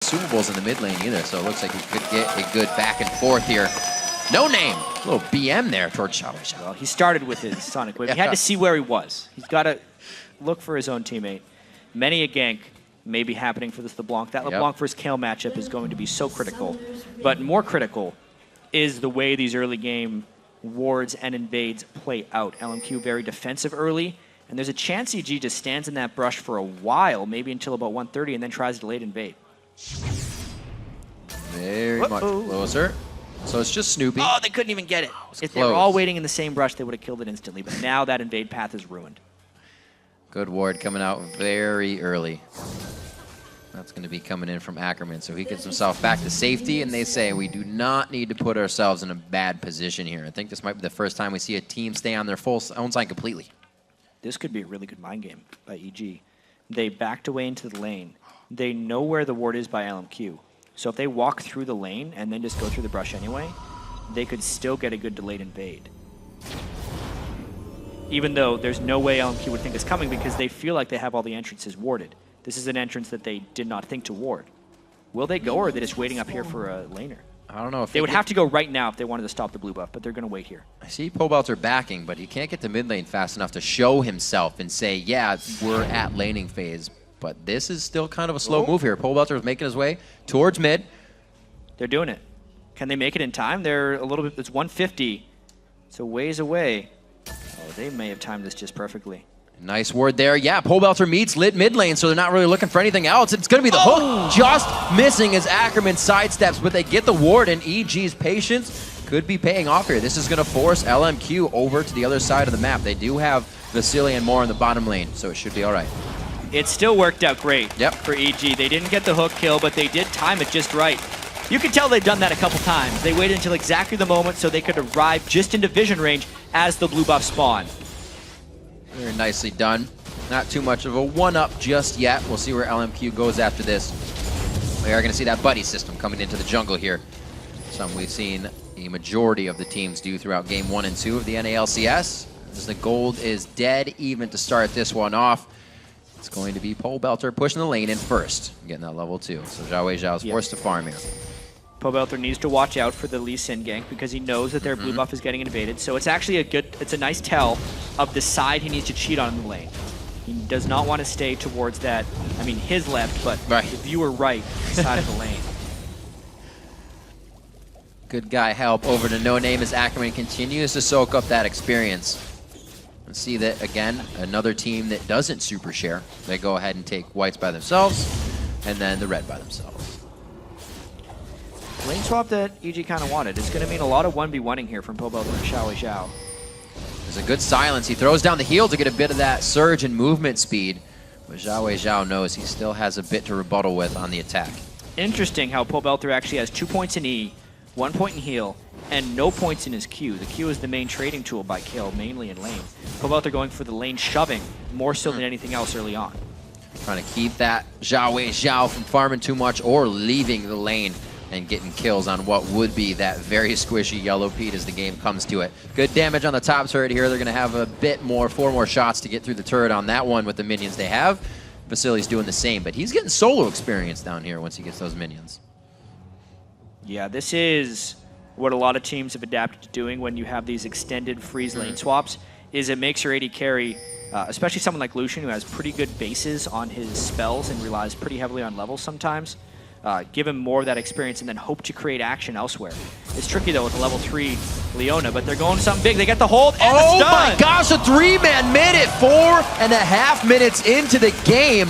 consumables in the mid lane either, so it looks like we could get a good back and forth here. No name. A little BM there towards w1d1. Well, he started with his Sonic Wave. He had to see where he was. He's got to look for his own teammate. Many a gank may be happening for this LeBlanc. That LeBlanc versus Kale matchup is going to be so critical. But more critical is the way these early game wards and invades play out. LMQ very defensive early, and there's a chance EG just stands in that brush for a while, maybe until about 130, and then tries to late invade. Very much closer. So it's just Snoopy. Oh, they couldn't even get it. If they were all waiting in the same brush, they would have killed it instantly. But now that invade path is ruined. Good ward coming out very early. That's going to be coming in from Ackerman. So he gets himself back to safety, and they say we do not need to put ourselves in a bad position here. I think this might be the first time we see a team stay on their own side completely. This could be a really good mind game by EG. They backed away into the lane. They know where the ward is by LMQ. So if they walk through the lane and then just go through the brush anyway, they could still get a good delayed invade. Even though there's no way LMQ would think it's coming because they feel like they have all the entrances warded. This is an entrance that they did not think to ward. Will they go, or are they just waiting up here for a laner? I don't know if they would have to go right now if they wanted to stop the blue buff, but they're going to wait here. I see Pobelter backing, but he can't get to mid lane fast enough to show himself and say, yeah, we're at laning phase. But this is still kind of a slow move here. Pobelter is making his way towards mid. They're doing it. Can they make it in time? They're a little bit, it's 150. It's a ways away. Oh, they may have timed this just perfectly. Nice word there. Yeah, Pobelter meets lit mid lane, so they're not really looking for anything else. It's going to be the hook. Just missing as Ackerman sidesteps, but they get the ward, and EG's patience could be paying off here. This is going to force LMQ over to the other side of the map. They do have Vasily and more in the bottom lane, so it should be all right. It still worked out great for EG. They didn't get the hook kill, but they did time it just right. You can tell they've done that a couple times. They waited until exactly the moment so they could arrive just into vision range as the blue buff spawned. Very nicely done. Not too much of a one-up just yet. We'll see where LMQ goes after this. We are going to see that buddy system coming into the jungle here. Something we've seen a majority of the teams do throughout Game 1 and 2 of the NALCS. As the gold is dead even to start this one off. It's going to be Pobelter pushing the lane in first, getting that level 2. So w1d1 is forced to farm here. Pobelter needs to watch out for the Lee Sin gank because he knows that their blue buff is getting invaded. So it's actually it's a nice tell of the side he needs to cheat on in the lane. He does not want to stay towards that, I mean his left, but the viewer right side of the lane. Good guy help over to No Name as Ackerman continues to soak up that experience. And see that, again, another team that doesn't super share. They go ahead and take whites by themselves, and then the red by themselves. Lane swap that EG kind of wanted. It's going to mean a lot of 1v1ing here from Pobelter and w1d1. There's a good silence. He throws down the heel to get a bit of that surge and movement speed. But w1d1 knows he still has a bit to rebuttal with on the attack. Interesting how Pobelter actually has 2 points in E, 1 point in heal, and no points in his Q. The Q is the main trading tool by Kill, mainly in lane. Pobelter going for the lane shoving more so than anything else early on. Trying to keep that w1d1 from farming too much or leaving the lane and getting kills on what would be that very squishy yellow Pete as the game comes to it. Good damage on the top turret here. They're going to have a bit more, 4 more shots to get through the turret on that one with the minions they have. Vasily's doing the same, but he's getting solo experience down here once he gets those minions. Yeah, this is what a lot of teams have adapted to doing when you have these extended freeze lane swaps, is it makes your AD carry, especially someone like Lucian who has pretty good bases on his spells and relies pretty heavily on levels sometimes, give him more of that experience and then hope to create action elsewhere. It's tricky though with a level 3 Leona, but they're going something big. They get the hold and the stun! Oh my gosh, a 3-man minute, 4.5 minutes into the game.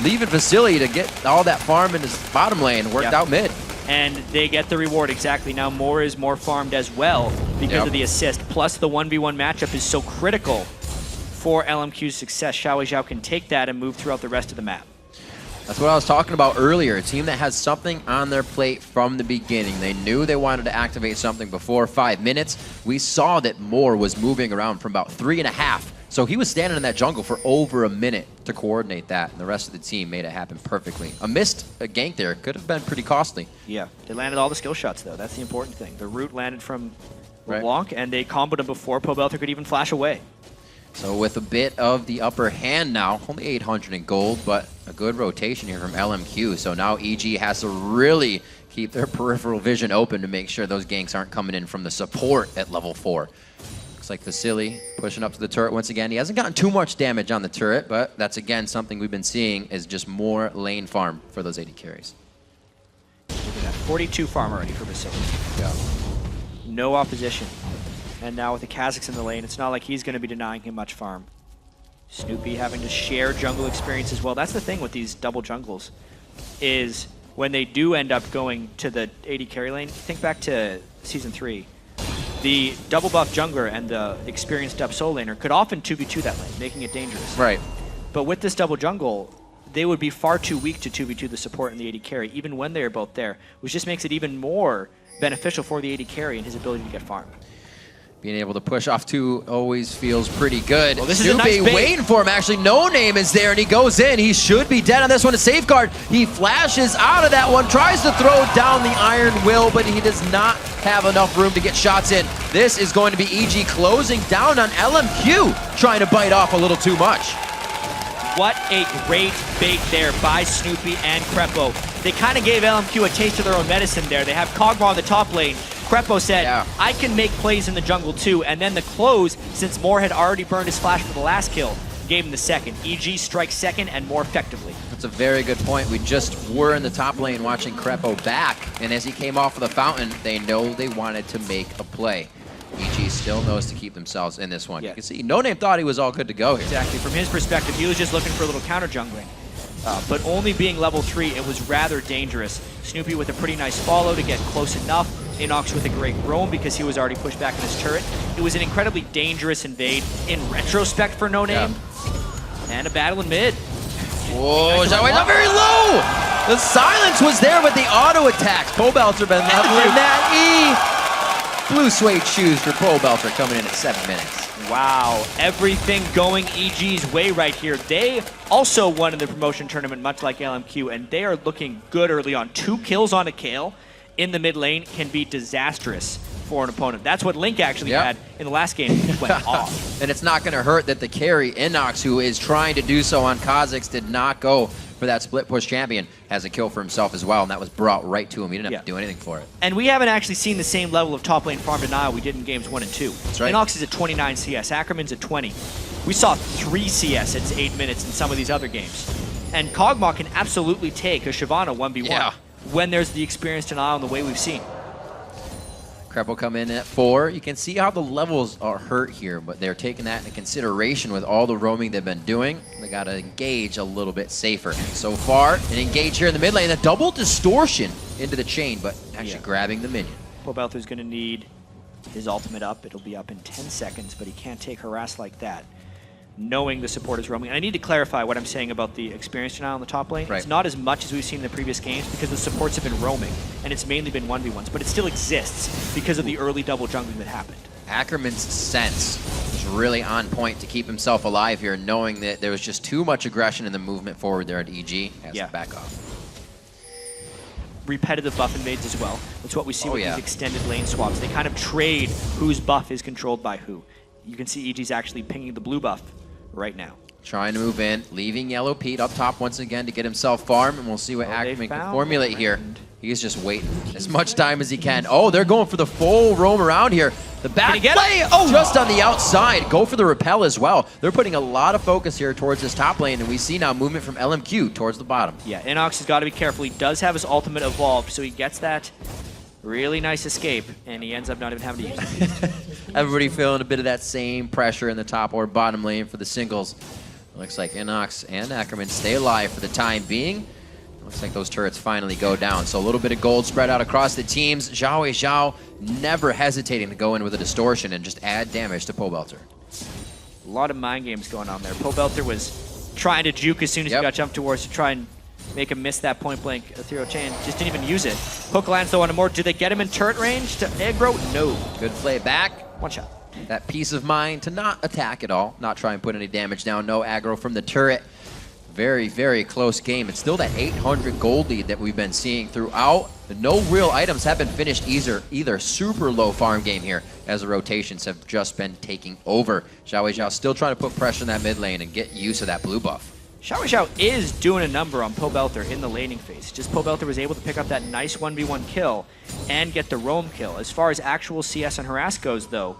Leaving Vasily to get all that farm in his bottom lane, worked out mid. And they get the reward exactly. Now more is more farmed as well because of the assist. Plus the 1v1 matchup is so critical for LMQ's success. w1d1 can take that and move throughout the rest of the map. That's what I was talking about earlier. A team that has something on their plate from the beginning. They knew they wanted to activate something before 5 minutes. We saw that Moore was moving around from about 3.5. So he was standing in that jungle for over a minute to coordinate that, and the rest of the team made it happen perfectly. A missed gank there could have been pretty costly. Yeah, they landed all the skill shots, though. That's the important thing. The root landed from LeBlanc, and they comboed him before Pobelter could even flash away. So with a bit of the upper hand now, only 800 in gold, but a good rotation here from LMQ. So now EG has to really keep their peripheral vision open to make sure those ganks aren't coming in from the support at level 4. Looks like Vasily pushing up to the turret once again. He hasn't gotten too much damage on the turret, but that's again something we've been seeing is just more lane farm for those AD carries. Look at that, 42 farm already for Vasily. Yeah. No opposition. And now with the Kazakhs in the lane, it's not like he's going to be denying him much farm. Snoopy having to share jungle experience as well. That's the thing with these double jungles, is when they do end up going to the AD carry lane, think back to Season 3. The double buff jungler and the experienced up solo laner could often 2v2 that lane, making it dangerous. Right. But with this double jungle, they would be far too weak to 2v2 the support and the AD carry, even when they are both there, which just makes it even more beneficial for the AD carry and his ability to get farm. Being able to push off 2 always feels pretty good. Well, this is a nice Snoopy waiting for him. Actually, No Name is there, and he goes in. He should be dead on this one. A safeguard. He flashes out of that one, tries to throw down the Iron Will, but he does not have enough room to get shots in. This is going to be EG closing down on LMQ, trying to bite off a little too much. What a great bait there by Snoopy and Krepo. They kind of gave LMQ a taste of their own medicine there. They have Kog'Maw on the top lane. Krepo said, I can make plays in the jungle too. And then the close, since Moore had already burned his flash for the last kill, gave him the second. EG strikes second and more effectively. That's a very good point. We just were in the top lane watching Krepo back, and as he came off of the fountain, they know they wanted to make a play. EG still knows to keep themselves in this one. Yeah. You can see No Name thought he was all good to go here. Exactly. From his perspective, he was just looking for a little counter jungling. But only being level 3, it was rather dangerous. Snoopy with a pretty nice follow to get close enough. Inox with a great roam because he was already pushed back in his turret. It was an incredibly dangerous invade in retrospect for No Name. And a battle in mid. Whoa, Zhao Wei's not very low! The silence was there with the auto attacks. Pobelter been leveling that E. Blue suede shoes for Pobelter coming in at 7 minutes. Wow, everything going EG's way right here. They also won in the promotion tournament, much like LMQ, and they are looking good early on. 2 kills on a Kayle in the mid lane can be disastrous for an opponent. That's what Link actually had in the last game. It went off. And it's not going to hurt that the carry, Inox, who is trying to do so on Kazakhs, did not go for that split push champion, has a kill for himself as well, and that was brought right to him. He didn't have to do anything for it. And we haven't actually seen the same level of top lane farm denial we did in games 1 and 2. That's right. Inox is at 29 CS, Ackerman's at 20. We saw 3 CS at 8 minutes in some of these other games. And Kog'Maw can absolutely take a Shyvana 1v1 when there's the experience denial in the way we've seen. Krepo come in at 4. You can see how the levels are hurt here, but they're taking that into consideration with all the roaming they've been doing. They got to engage a little bit safer. So far, an engage here in the mid lane, a double distortion into the chain, but actually grabbing the minion. Pobelter's going to need his ultimate up. It'll be up in 10 seconds, but he can't take harass like that, knowing the support is roaming. And I need to clarify what I'm saying about the experience denial on the top lane. It's not as much as we've seen in the previous games because the supports have been roaming, and it's mainly been 1v1s, but it still exists because of the early double jungling that happened. Ackerman's sense was really on point to keep himself alive here, knowing that there was just too much aggression in the movement forward there at EG. Has to back off. Repetitive buff invades as well. That's what we see with these extended lane swaps. They kind of trade whose buff is controlled by who. You can see EG's actually pinging the blue buff right now. Trying to move in, leaving Yellow Pete up top once again to get himself farm, and we'll see what Ackerman can formulate here. He's just waiting as much time as he can. Oh, they're going for the full roam around here. The back play, just on the outside. Go for the repel as well. They're putting a lot of focus here towards this top lane, and we see now movement from LMQ towards the bottom. Yeah, Inox has got to be careful. He does have his ultimate evolved, so he gets that really nice escape, and he ends up not even having to use it. Everybody feeling a bit of that same pressure in the top or bottom lane for the singles. Looks like Inox and Ackerman stay alive for the time being. Looks like those turrets finally go down. So a little bit of gold spread out across the teams. Zhao never hesitating to go in with a distortion and just add damage to Pobelter. A lot of mind games going on there. Pobelter was trying to juke as soon as he got jumped towards to try and make him miss that point blank ethereal chain. Just didn't even use it. Hook lands though on more. Do they get him in turret range to aggro? No. Good play back. One shot. That peace of mind to not attack at all, not try and put any damage down. No aggro from the turret. Very, very close game. It's still that 800 gold lead that we've been seeing throughout. No real items have been finished either super low farm game here. as the rotations have just been taking over. Xiao still trying to put pressure in that mid lane and get use of that blue buff. Xiao is doing a number on Pobelter in the laning phase. Just Pobelter was able to pick up that nice 1v1 kill and get the roam kill. As far as actual CS and harass goes, though,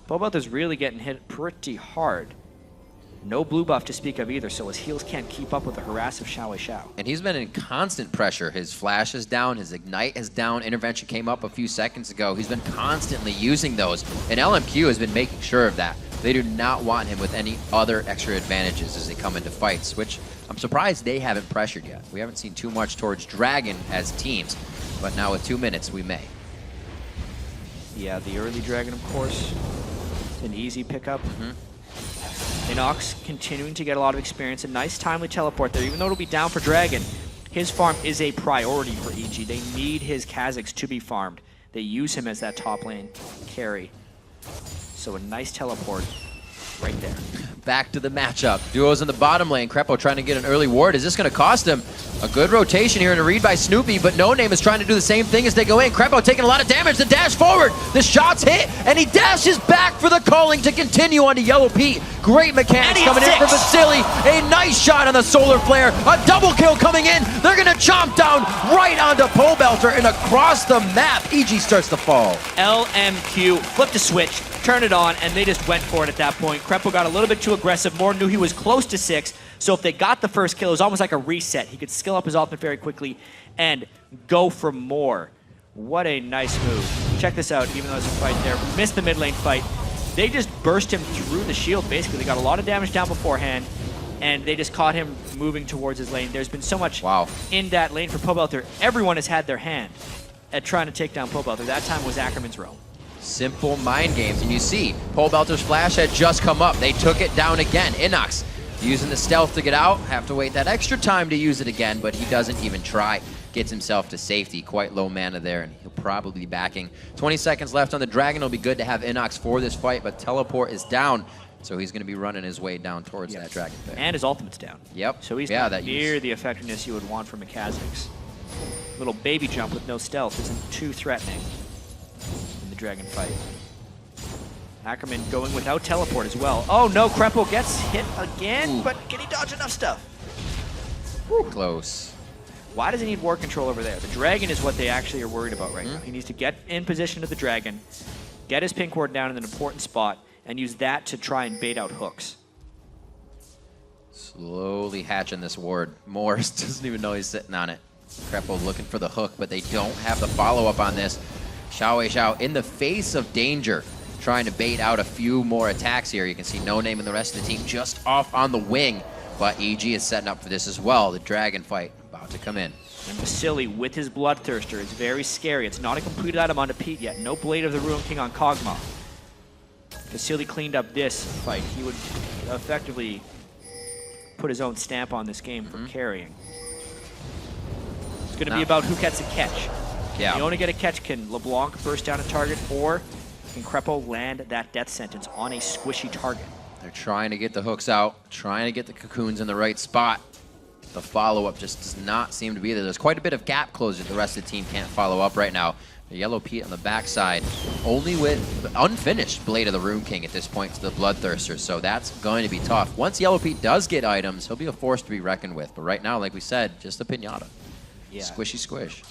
Pobelter's really getting hit pretty hard. No blue buff to speak of either, so his heals can't keep up with the harass of Xiao. And he's been in constant pressure. His flash is down, his ignite is down, intervention came up a few seconds ago. He's been constantly using those, and LMQ has been making sure of that. They do not want him with any other extra advantages as they come into fights, which I'm surprised they haven't pressured yet. We haven't seen too much towards Dragon as teams, but now with 2 minutes, we may. Yeah, the early Dragon, of course, an easy pickup. Inox continuing to get a lot of experience. A nice timely teleport there. Even though it'll be down for Dragon, his farm is a priority for EG. They need his Kha'Zix to be farmed. They use him as that top lane carry. So a nice teleport right there. Back to the matchup. Duos in the bottom lane. Krepo trying to get an early ward. Is this going to cost him? A good rotation here and a read by Snoopy, but No Name is trying to do the same thing as they go in. Krepo taking a lot of damage. The dash forward. The shot's hit, and he dashes back for the calling to continue onto Yellow Pete. Great mechanics coming in for Vasily. A nice shot on the solar flare. A double kill coming in. They're going to chomp down right onto Pobelter, and across the map, EG starts to fall. LMQ flipped a switch, turned it on, and they just went for it at that point. Krepo got a little bit too aggressive. Moore knew he was close to 6, so if they got the first kill, it was almost like a reset. He could skill up his ultimate very quickly and go for more. What a nice move. Check this out, even though there's a fight there. Missed the mid lane fight. They just burst him through the shield, basically. They got a lot of damage down beforehand, and they just caught him moving towards his lane. There's been so much in that lane for Pobelter. Everyone has had their hand at trying to take down Pobelter. That time was Ackerman's roam. Simple mind games, and you see Pobelter's flash had just come up. They took it down again. Inox using the stealth to get out. Have to wait that extra time to use it again, but he doesn't even try. Gets himself to safety. Quite low mana there, and he'll probably be backing. 20 seconds left on the Dragon. It'll be good to have Inox for this fight, but teleport is down, so he's going to be running his way down towards that Dragon thing. And his ultimate's down. Yep. So he's not near the effectiveness you would want from a Kha'Zix. Little baby jump with no stealth isn't too threatening in the Dragon fight. Ackerman going without teleport as well. Oh no, Krepo gets hit again, but can he dodge enough stuff? Close. Why does he need war control over there? The Dragon is what they actually are worried about right now. He needs to get in position to the Dragon, get his pink ward down in an important spot, and use that to try and bait out hooks. Slowly hatching this ward. Morris doesn't even know he's sitting on it. Krepo looking for the hook, but they don't have the follow-up on this. Xiao in the face of danger, trying to bait out a few more attacks here. You can see No Name and the rest of the team just off on the wing, but EG is setting up for this as well. The Dragon fight about to come in. And Vasily with his Bloodthirster is very scary. It's not a completed item onto Pete yet. No Blade of the Ruin King on Kog'Maw. Vasily cleaned up this fight. He would effectively put his own stamp on this game for carrying. It's going to be about who gets a catch. Yeah. If you only get a catch, can LeBlanc burst down a target, or can Krepo land that death sentence on a squishy target? They're trying to get the hooks out, trying to get the cocoons in the right spot. The follow-up just does not seem to be there. There's quite a bit of gap closure. The rest of the team can't follow up right now. The Yellow Pete on the backside, only with the unfinished Blade of the Rune King at this point to the Bloodthirster, so that's going to be tough. Once Yellow Pete does get items, he'll be a force to be reckoned with. But right now, like we said, just a pinata. Yeah. Squishy squish.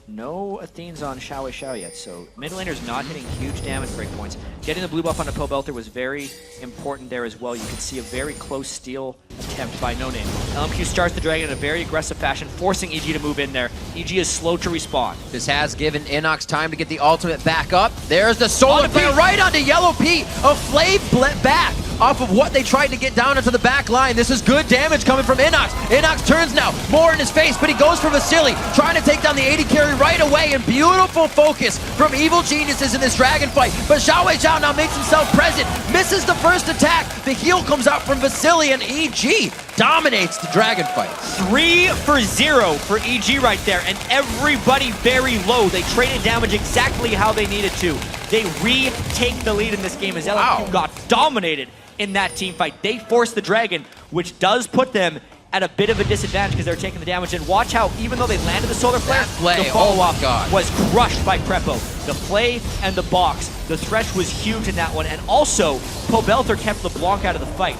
No Athenes on Xiao yet, so mid laner's not hitting huge damage breakpoints. Getting the blue buff onto Pobelter was very important there as well. You can see a very close steal attempt by No Name. LMQ starts the Dragon in a very aggressive fashion, forcing EG to move in there. EG is slow to respond. This has given Inox time to get the ultimate back up. There's the solar flare right onto Yellow Pete. A flame back off of what they tried to get down into the back line. This is good damage coming from Inox. Inox turns now, more in his face, but he goes for Vasily, trying to take down the 80 carry right away, and beautiful focus from Evil Geniuses in this Dragon fight. But Xiao now makes himself present, misses the first attack. The heal comes out from Vasily, and EG dominates the Dragon fight. 3 for 0 for EG right there, and everybody very low. They traded damage exactly how they needed to. They retake the lead in this game as LMQ got dominated in that team fight. They forced the Dragon, which does put them at a bit of a disadvantage because they're taking the damage. And watch how, even though they landed the Solar Flare, the follow-up was crushed by Crepo. The play and the box, the thresh was huge in that one. And also, Pobelter kept LeBlanc out of the fight.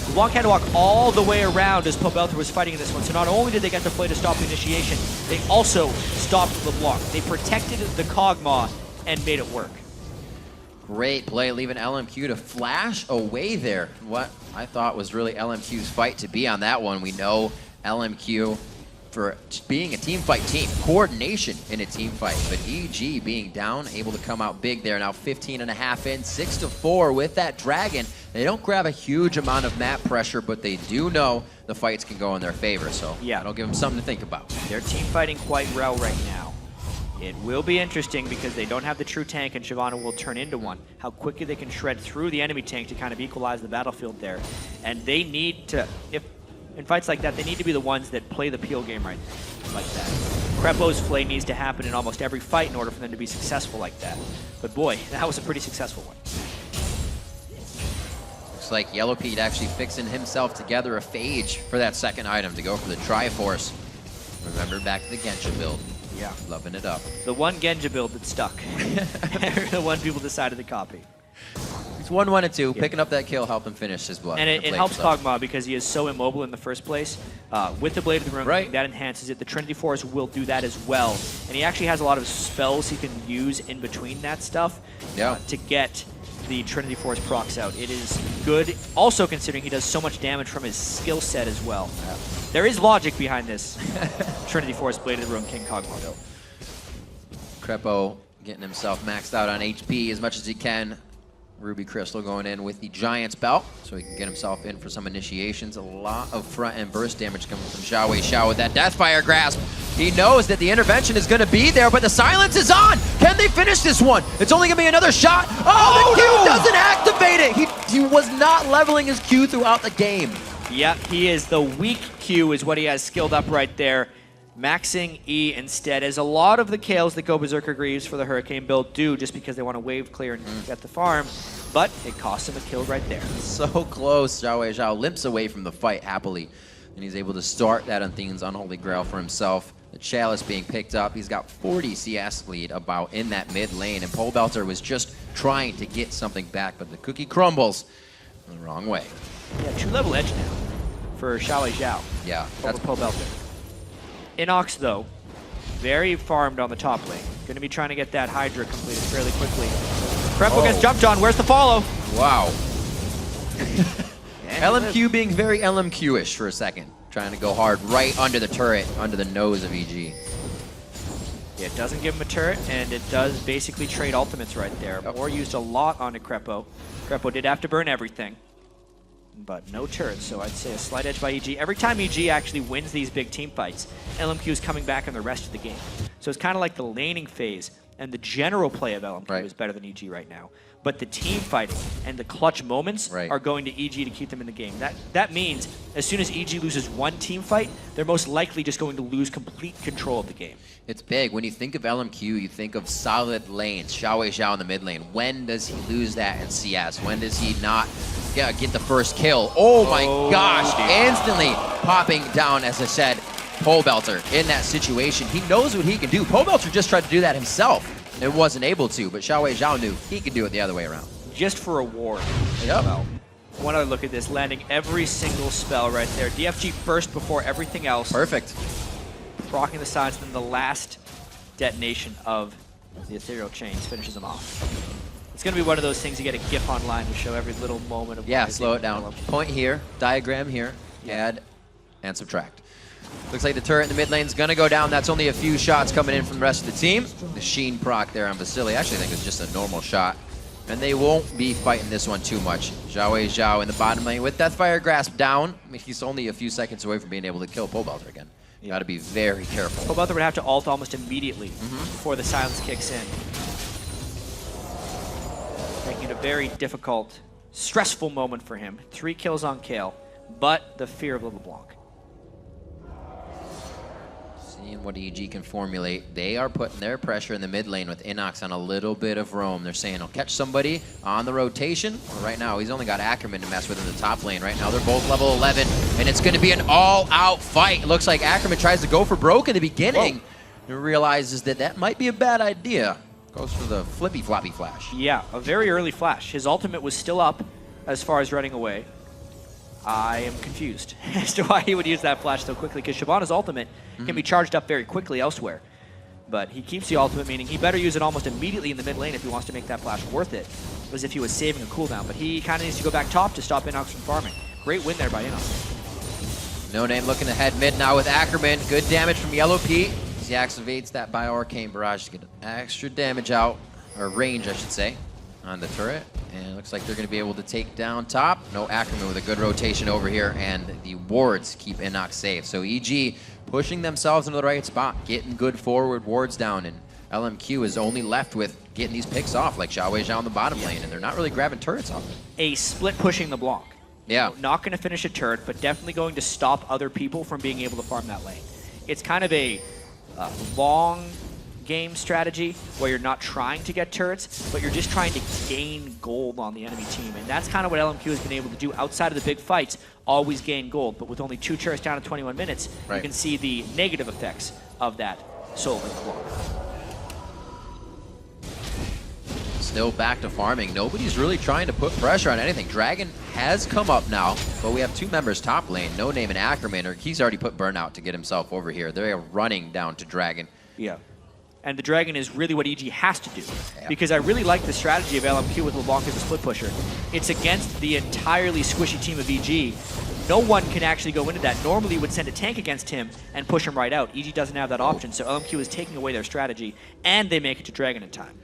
LeBlanc had to walk all the way around as Pobelter was fighting in this one. So not only did they get the play to stop the initiation, they also stopped LeBlanc. They protected the Kog'Maw and made it work. Great play, leaving LMQ to flash away there. What I thought was really LMQ's fight to be on that one. We know LMQ for being a team fight team, coordination in a team fight, but EG being down, able to come out big there. Now 15.5 in, 6-4 with that Dragon. They don't grab a huge amount of map pressure, but they do know the fights can go in their favor, so yeah, that'll give them something to think about. They're team fighting quite well right now. It will be interesting because they don't have the true tank, and Shyvana will turn into one. How quickly they can shred through the enemy tank to kind of equalize the battlefield there. And they need to, if in fights like that, they need to be the ones that play the peel game right like that. Crepo's play needs to happen in almost every fight in order for them to be successful like that. But boy, that was a pretty successful one. Looks like Yellow Pete actually fixing himself together a phage for that second item to go for the Triforce. Remember back to the Genshin build. Yeah. Loving it up. The one Genja build that stuck. The one people decided to copy. It's 1-1 and 2. Picking up that kill helped him finish his blood. And it helps Kog'Maw because he is so immobile in the first place. With the Blade of the Room, that enhances it. The Trinity Force will do that as well. And he actually has a lot of spells he can use in between that stuff to get the Trinity Force procs out. It is good, also considering he does so much damage from his skill set as well. There is logic behind this Trinity Force Blade of the Room King Kog'Maw build. Crepo getting himself maxed out on HP as much as he can. Ruby Crystal going in with the Giant's Belt, so he can get himself in for some initiations. A lot of front and burst damage coming from Xiao with that Deathfire Grasp. He knows that the intervention is going to be there, but the silence is on. Can they finish this one? It's only going to be another shot. Oh, the Q doesn't activate it. He was not leveling his Q throughout the game. Yep, he is the weak Q is what he has skilled up right there. Maxing E instead, as a lot of the Kales that go Berserker Greaves for the Hurricane build do, just because they want to wave clear and get the farm, but it costs him a kill right there. So close. Xiao limps away from the fight happily, and he's able to start that Unthean's Unholy Grail for himself. The Chalice being picked up. He's got 40 CS lead about in that mid lane, and Pobelter was just trying to get something back, but the cookie crumbles the wrong way. Yeah, true level edge now for Xiao. Yeah, over Pobelter. Inox, though, very farmed on the top lane. Going to be trying to get that Hydra completed fairly quickly. Crepo gets jumped on. Where's the follow? Wow. LMQ being very LMQ-ish for a second. Trying to go hard right under the turret, under the nose of EG. Yeah, it doesn't give him a turret, and it does basically trade ultimates right there. Moore used a lot onto Crepo. Crepo did have to burn everything, but no turrets, so I'd say a slight edge by EG. Every time EG actually wins these big team fights, LMQ is coming back in the rest of the game. So it's kind of like the laning phase, and the general play of LMQ is better than EG right now. But the team fighting and the clutch moments are going to EG to keep them in the game. That means as soon as EG loses one team fight, they're most likely just going to lose complete control of the game. It's big. When you think of LMQ, you think of solid lanes. Xiao in the mid lane. When does he lose that in CS? When does he not get the first kill? Oh my gosh, instantly popping down, as I said, Pobelter in that situation. He knows what he can do. Pobelter just tried to do that himself and wasn't able to, but Xiao knew he could do it the other way around. Just for a ward as well. One other look at this, landing every single spell right there. DFG first before everything else. Perfect. Proccing the sides, then the last detonation of the Ethereal Chains finishes him off. It's going to be one of those things you get a GIF online to show every little moment of slow it down. Point here, diagram here, add, and subtract. Looks like the turret in the mid lane is going to go down. That's only a few shots coming in from the rest of the team. The Sheen proc there on Vasily. Actually, I think it's just a normal shot. And they won't be fighting this one too much. Xiao in the bottom lane with Deathfire Grasp down. I mean, he's only a few seconds away from being able to kill Pobelter again. You got to be very careful. Pobelter would have to ult almost immediately before the silence kicks in. Making it a very difficult, stressful moment for him. 3 kills on Kale, but the fear of LeBlanc. Seeing what EG can formulate. They are putting their pressure in the mid lane with Inox on a little bit of roam. They're saying he'll catch somebody on the rotation. Well, right now, he's only got Ackerman to mess with in the top lane. Right now, they're both level 11. And it's going to be an all-out fight. It looks like Ackerman tries to go for broke in the beginning and realizes that that might be a bad idea. Goes for the flippy-floppy flash. Yeah, a very early flash. His ultimate was still up as far as running away. I am confused as to why he would use that flash so quickly, because Shyvana's ultimate can be charged up very quickly elsewhere. But he keeps the ultimate, meaning he better use it almost immediately in the mid lane if he wants to make that flash worth it, as if he was saving a cooldown. But he kind of needs to go back top to stop Inox from farming. Great win there by Inox. No Name looking to head mid now with Ackerman. Good damage from Yellow Pete as he activates that Bio-Arcane Barrage to get extra damage out, or range I should say, on the turret. And it looks like they're going to be able to take down top. No Ackerman with a good rotation over here, and the wards keep Inox safe. So EG pushing themselves into the right spot, getting good forward wards down, and LMQ is only left with getting these picks off, like Xiao Wei Zhao in the bottom lane, and they're not really grabbing turrets off it. A split pushing the block. Yeah. Not going to finish a turret, but definitely going to stop other people from being able to farm that lane. It's kind of a long game strategy where you're not trying to get turrets, but you're just trying to gain gold on the enemy team. And that's kind of what LMQ has been able to do outside of the big fights, always gain gold. But with only 2 turrets down in 21 minutes, you can see the negative effects of that solo block. Still back to farming. Nobody's really trying to put pressure on anything. Dragon has come up now, but we have 2 members top lane, No Name and Ackerman, or he's already put Burnout to get himself over here. They're running down to Dragon. Yeah. And the Dragon is really what EG has to do. Because I really like the strategy of LMQ with LeBlanc as a split pusher. It's against the entirely squishy team of EG. No one can actually go into that. Normally you would send a tank against him and push him right out. EG doesn't have that option, so LMQ is taking away their strategy, and they make it to Dragon in time.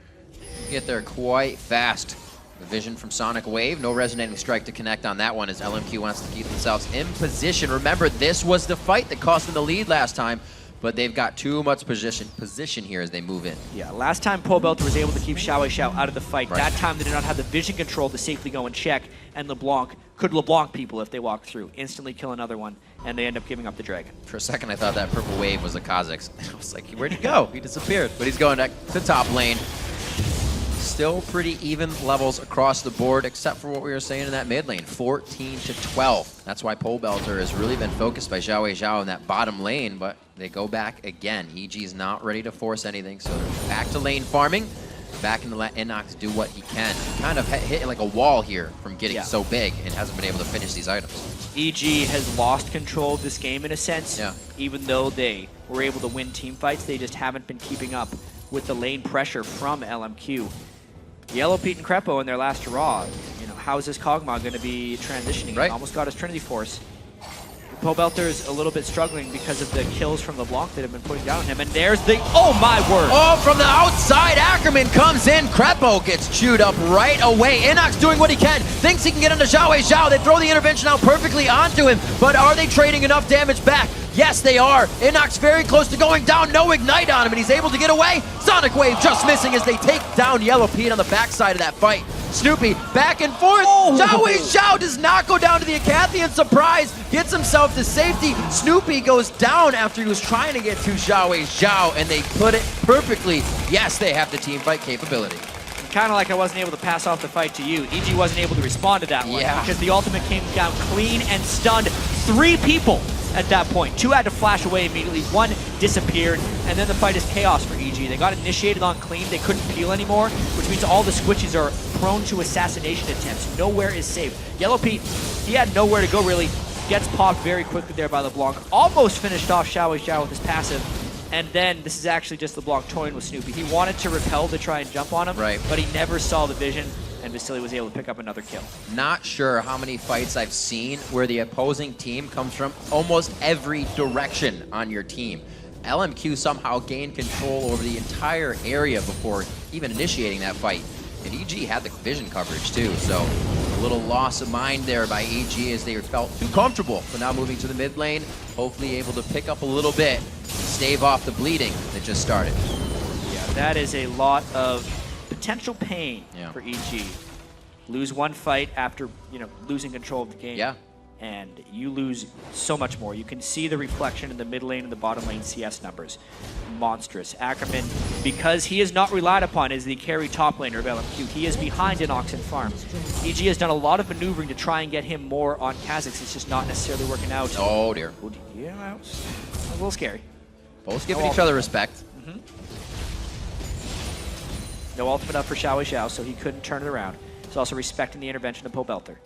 Get there quite fast. The vision from Sonic Wave. No resonating strike to connect on that one as LMQ wants to keep themselves in position. Remember, this was the fight that cost them the lead last time, but they've got too much position here as they move in. Yeah, last time Pobelter was able to keep Xiao Wei Zhao out of the fight. That time they did not have the vision control to safely go and check, and LeBlanc could LeBlanc people if they walk through, instantly kill another one, and they end up giving up the Dragon. For a second, I thought that purple wave was a Kha'Zix. I was like, where'd he go? He disappeared. But he's going to top lane. Still pretty even levels across the board, except for what we were saying in that mid lane, 14-12. That's why Pobelter has really been focused by Xiao Wei Zhao in that bottom lane, but they go back again. EG's not ready to force anything, so they're back to lane farming, back in to let Inox do what he can. He kind of hit like a wall here from getting so big and hasn't been able to finish these items. EG has lost control of this game in a sense. Yeah. Even though they were able to win team fights, they just haven't been keeping up with the lane pressure from LMQ. Yellow Pete and Crepo in their last hurrah. You know, how is this Kog'Maw going to be transitioning? He almost got his Trinity Force. Pobelter's a little bit struggling because of the kills from LeBlanc that have been putting down on him. And there's the, oh my word! Oh, from the outside, Ackerman comes in. Crepo gets chewed up right away. Inox doing what he can. Thinks he can get into Xiao Wei Zhao. They throw the intervention out perfectly onto him. But are they trading enough damage back? Yes, they are. Inox very close to going down. No ignite on him, and he's able to get away. Sonic Wave just missing as they take down Yellow Pete on the backside of that fight. Snoopy back and forth. Xiao Wei Zhao does not go down to the Acathian. Surprise, gets himself to safety. Snoopy goes down after he was trying to get to Xiao Wei Zhao, and they put it perfectly. Yes, they have the team fight capability. Kind of like I wasn't able to pass off the fight to you. EG wasn't able to respond to that one because the ultimate came down clean and stunned 3 people at that point. 2 had to flash away immediately, 1 disappeared, and then the fight is chaos for EG. They got initiated on clean, they couldn't peel anymore, which means all the squishies are prone to assassination attempts. Nowhere is safe. Yellow Pete, he had nowhere to go really, gets popped very quickly there by LeBlanc, almost finished off Xiao Wei Zhao with his passive, and then this is actually just LeBlanc toying with Snoopy. He wanted to repel to try and jump on him, but he never saw the vision, and Vasily was able to pick up another kill. Not sure how many fights I've seen where the opposing team comes from almost every direction on your team. LMQ somehow gained control over the entire area before even initiating that fight. And EG had the vision coverage too, so a little loss of mind there by EG as they felt too comfortable. But now moving to the mid lane, hopefully able to pick up a little bit, stave off the bleeding that just started. Yeah, that is a lot of potential pain for EG. Lose 1 fight after, you know, losing control of the game. Yeah. and you lose so much more. You can see the reflection in the mid lane and the bottom lane CS numbers. Monstrous. Ackerman, because he is not relied upon as the carry top laner of LMQ, he is behind Inox and farm. EG has done a lot of maneuvering to try and get him more on Kha'Zix. It's just not necessarily working out. Oh dear. Yeah, it's a little scary. Both giving each other respect. No ultimate up for Xiao, so he couldn't turn it around. He's also respecting the intervention of Pobelter.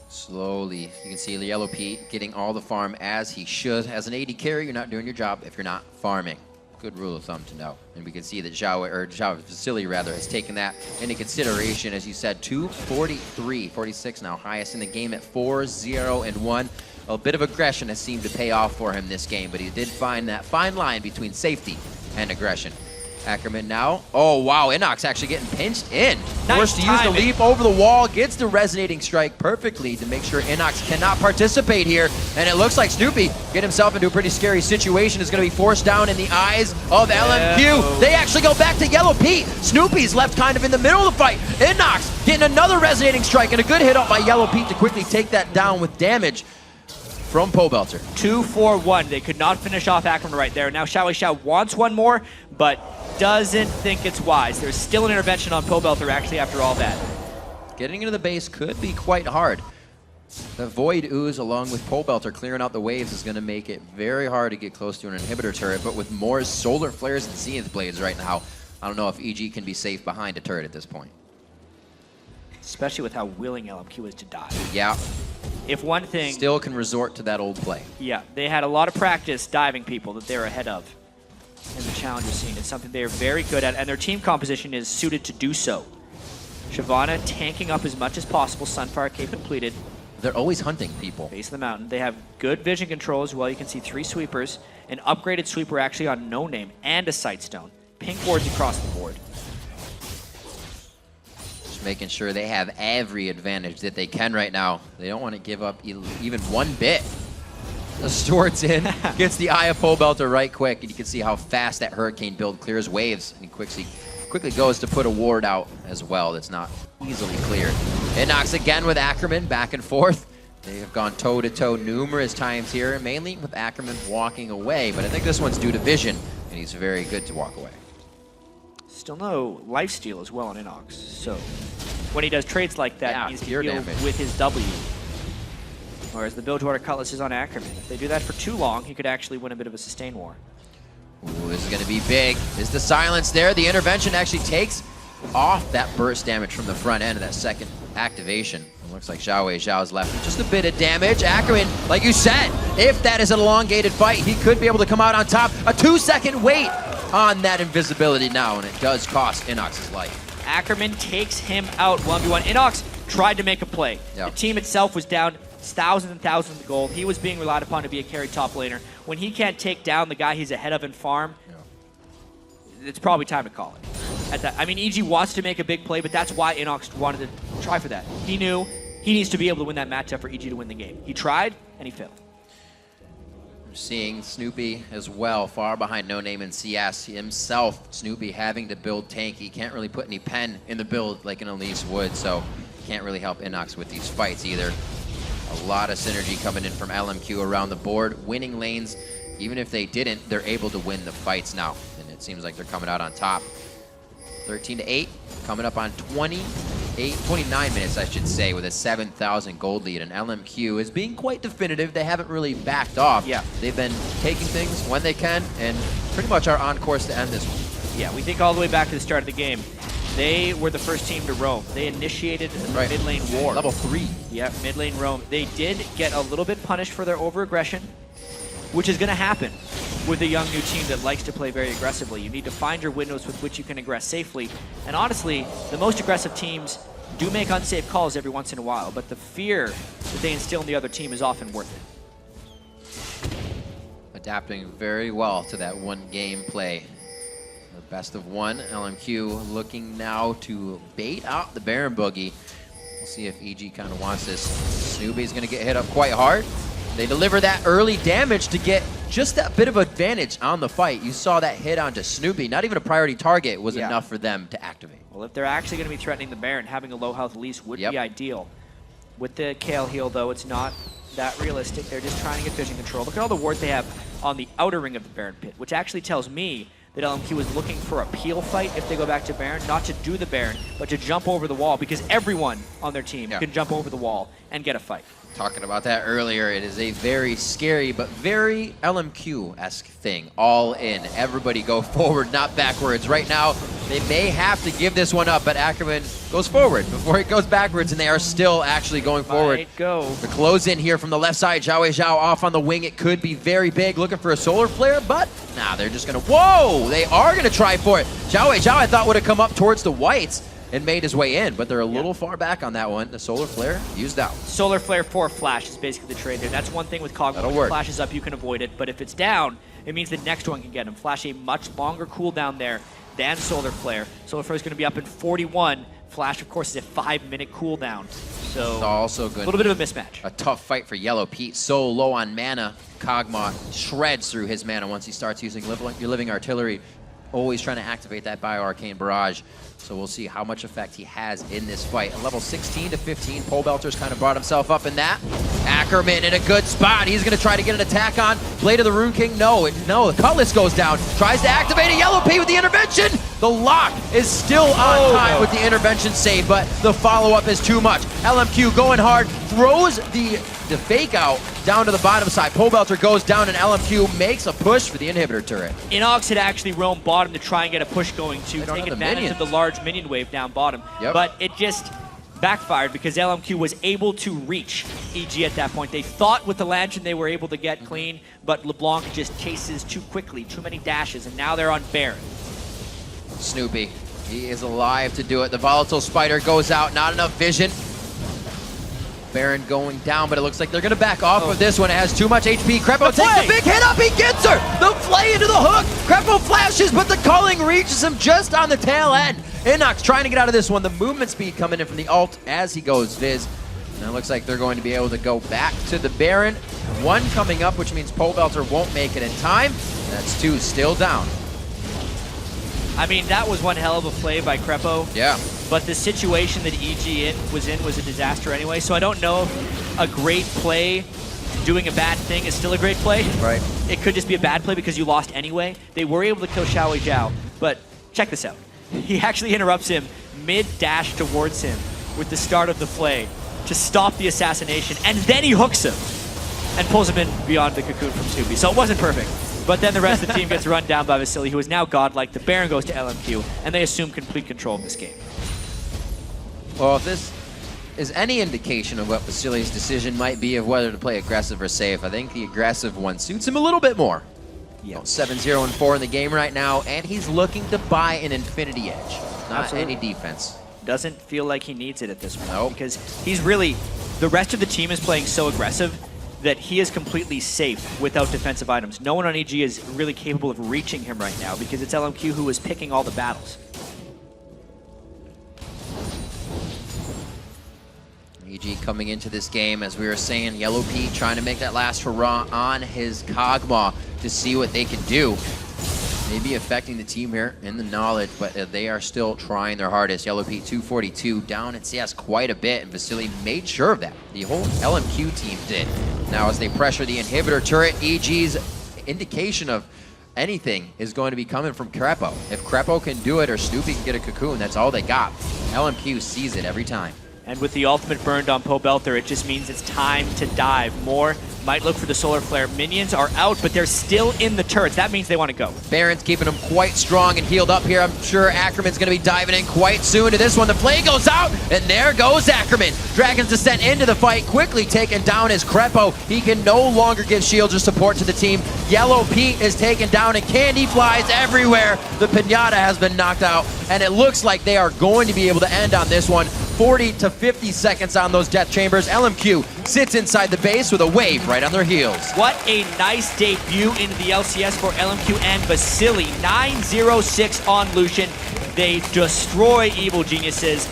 Slowly, you can see the Yellow Pete getting all the farm as he should. As an AD carry, you're not doing your job if you're not farming. Good rule of thumb to know. And we can see that Vasily rather, has taken that into consideration. As you said, 243, 46 now, highest in the game at 4-0-1. A bit of aggression has seemed to pay off for him this game, but he did find that fine line between safety and aggression. Ackerman now. Oh, wow. Inox actually getting pinched in. Forced to use the leap over the wall. Gets the resonating strike perfectly to make sure Inox cannot participate here. And it looks like Snoopy get himself into a pretty scary situation. Is going to be forced down in the eyes of LMQ. They actually go back to Yellow Pete. Snoopy's left kind of in the middle of the fight. Inox getting another resonating strike and a good hit up by Yellow Pete to quickly take that down with damage from Pobelter. 2-4-1. They could not finish off Ackerman right there. Now Xiao wants one more, but doesn't think it's wise. There's still an intervention on Pobelter actually after all that. Getting into the base could be quite hard. The Void Ooze along with Pobelter clearing out the waves is going to make it very hard to get close to an inhibitor turret, but with more Solar Flares and Zenith Blades right now, I don't know if EG can be safe behind a turret at this point. Especially with how willing LMQ is to die. Yeah. If one thing... Still can resort to that old play. Yeah, they had a lot of practice diving people that they're ahead of in the challenger scene. It's something they're very good at, and their team composition is suited to do so. Shyvana tanking up as much as possible. Sunfire cape completed. They're always hunting people. Base of the mountain. They have good vision control as well. You can see 3 sweepers, an upgraded sweeper actually on No Name, and a Sightstone. Pink boards across the board. Just making sure they have every advantage that they can right now. They don't want to give up even one bit. The Stuart's in, gets the Eye of Pobelter right quick, and you can see how fast that Hurricane build clears waves, and he quickly goes to put a ward out as well that's not easily cleared. Inox again with Ackerman, back and forth. They have gone toe-to-toe numerous times here, mainly with Ackerman walking away, but I think this one's due to vision, and he's very good to walk away. Still no lifesteal as well on Inox, so when he does trades like that, he needs to heal with his W. Whereas the Bilgewater Cutlass is on Ackerman. If they do that for too long, he could actually win a bit of a sustain war. Ooh, this is going to be big. Is the silence there? The intervention actually takes off that burst damage from the front end of that second activation. It looks like Xiao's left with just a bit of damage. Ackerman, like you said, if that is an elongated fight, he could be able to come out on top. A 2-second wait on that invisibility now, and it does cost Inox his life. Ackerman takes him out 1v1. Inox tried to make a play. Yep. The team itself was down thousands and thousands of gold. He was being relied upon to be a carry top laner. When he can't take down the guy he's ahead of in farm, it's probably time to call it. At that, I mean, EG wants to make a big play, but that's why Inox wanted to try for that. He knew he needs to be able to win that matchup for EG to win the game. He tried, and he failed. We're seeing Snoopy as well, far behind No Name in CS. Himself, Snoopy, having to build tank. He can't really put any pen in the build like an Elise would, so can't really help Inox with these fights either. A lot of synergy coming in from LMQ around the board. Winning lanes, even if they didn't, they're able to win the fights now. And it seems like they're coming out on top. 13-8, coming up on 29 minutes, I should say, with a 7,000 gold lead. And LMQ is being quite definitive. They haven't really backed off. Yeah. They've been taking things when they can and pretty much are on course to end this one. Yeah, we think all the way back to the start of the game. They were the first team to roam. They initiated the mid lane war. Level 3. Yeah, mid lane roam. They did get a little bit punished for their over-aggression, which is going to happen with a young new team that likes to play very aggressively. You need to find your windows with which you can aggress safely. And honestly, the most aggressive teams do make unsafe calls every once in a while, but the fear that they instill in the other team is often worth it. Adapting very well to that one-game play. The best of one. LMQ looking now to bait out the Baron Boogie. We'll see if EG kind of wants this. Snoopy's going to get hit up quite hard. They deliver that early damage to get just that bit of advantage on the fight. You saw that hit onto Snoopy. Not even a priority target was enough for them to activate. Well, if they're actually going to be threatening the Baron, having a low health Elise would be ideal. With the Kale heal, though, it's not that realistic. They're just trying to get vision control. Look at all the wards they have on the outer ring of the Baron pit, which actually tells me that LMQ is looking for a peel fight if they go back to Baron, not to do the Baron, but to jump over the wall, because everyone on their team can jump over the wall and get a fight. Talking about that earlier, it is a very scary but very LMQ-esque thing. All in. Everybody go forward, not backwards. Right now, they may have to give this one up, but Ackerman goes forward before it goes backwards, and they are still actually going forward. The close in here from the left side. Zhao off on the wing. It could be very big, looking for a solar flare, but nah, they're just gonna, whoa! They are gonna try for it. Zhao I thought would have come up towards the whites and made his way in, but they're a little far back on that one. The solar flare used out. Solar flare for flash is basically the trade there. That's one thing with Cogma. That'll When work. it flashes up, you can avoid it, but if it's down, it means the next one can get him. Flash a much longer cooldown there than solar flare. Solar flare is going to be up in 41. Flash, of course, is a 5-minute cooldown. So It's also good. A little bit of a mismatch. A tough fight for Yellow Pete. So low on mana. Kog'Maw shreds through his mana once he starts using your living artillery. Always trying to activate that Bio-Arcane Barrage. So we'll see how much effect he has in this fight. A level 16 to 15, Pole Belter's kind of brought himself up in that. Ackerman in a good spot. He's going to try to get an attack on. Blade of the Rune King, no. The Cutlass goes down. Tries to activate a Yellow Pete with the intervention. The lock is still on time with the intervention save, but the follow-up is too much. LMQ going hard, throws the fake out down to the bottom side. Pole Belter goes down, and LMQ makes a push for the inhibitor turret. Inox had actually roamed bottom to try and get a push going to take advantage of the large minion wave down bottom. But it just backfired because LMQ was able to reach EG at that point. They thought with the Lantern they were able to get clean, but LeBlanc just chases too quickly, too many dashes, and now they're on Baron. Snoopy, he is alive to do it. The Volatile Spider goes out, not enough vision. Baron going down, but it looks like they're going to back off of this one. It has too much HP. Krepo takes a big hit up. He gets her. The flay into the hook. Krepo flashes, but the culling reaches him just on the tail end. Inox trying to get out of this one. The movement speed coming in from the ult as he goes Viz. And it looks like they're going to be able to go back to the Baron. One coming up, which means Pole Belter won't make it in time. That's two still down. I mean, that was one hell of a play by Krepo. Yeah. But the situation that EG was in was a disaster anyway, so I don't know if a great play doing a bad thing is still a great play. Right. It could just be a bad play because you lost anyway. They were able to kill Xiao Zhao, but check this out. He actually interrupts him mid-dash towards him with the start of the play to stop the assassination, and then he hooks him and pulls him in beyond the cocoon from Snoopy. So it wasn't perfect. But then the rest of the team gets run down by Vasily, who is now godlike. The Baron goes to LMQ, and they assume complete control of this game. Well, if this is any indication of what Vasily's decision might be of whether to play aggressive or safe, I think the aggressive one suits him a little bit more. Yeah. 7-0-4 in the game right now, and he's looking to buy an Infinity Edge, not any defense. Doesn't feel like he needs it at this point. Nope. Because he's really, the rest of the team is playing so aggressive that he is completely safe without defensive items. No one on EG is really capable of reaching him right now because it's LMQ who is picking all the battles. EG coming into this game, as we were saying, Yellow Pete trying to make that last hurrah on his Kog'Maw to see what they can do. Maybe affecting the team here in the knowledge, but they are still trying their hardest. Yellow Pete 242 down in CS quite a bit, and Vasily made sure of that. The whole LMQ team did. Now as they pressure the inhibitor turret, EG's indication of anything is going to be coming from Krepo. If Krepo can do it or Snoopy can get a cocoon, that's all they got. LMQ sees it every time. And with the ultimate burned on Pole Belter, it just means it's time to dive. More might look for the solar flare. Minions are out, but they're still in the turrets. That means they want to go. Baron's keeping him quite strong and healed up here. I'm sure Ackerman's going to be diving in quite soon to this one. The play goes out, and there goes Ackerman. Dragon's Descent into the fight, quickly taken down as Krepo. He can no longer give shields or support to the team. Yellow Pete is taken down, and candy flies everywhere. The Pinata has been knocked out, and it looks like they are going to be able to end on this one. 40 to 50 seconds on those death chambers. LMQ sits inside the base with a wave right on their heels. What a nice debut into the LCS for LMQ and Vasily. 9-0-6 on Lucian. They destroy Evil Geniuses.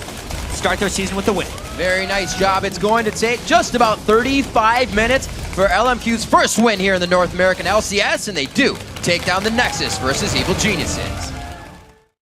Start their season with a win. Very nice job. It's going to take just about 35 minutes for LMQ's first win here in the North American LCS, and they do take down the Nexus versus Evil Geniuses.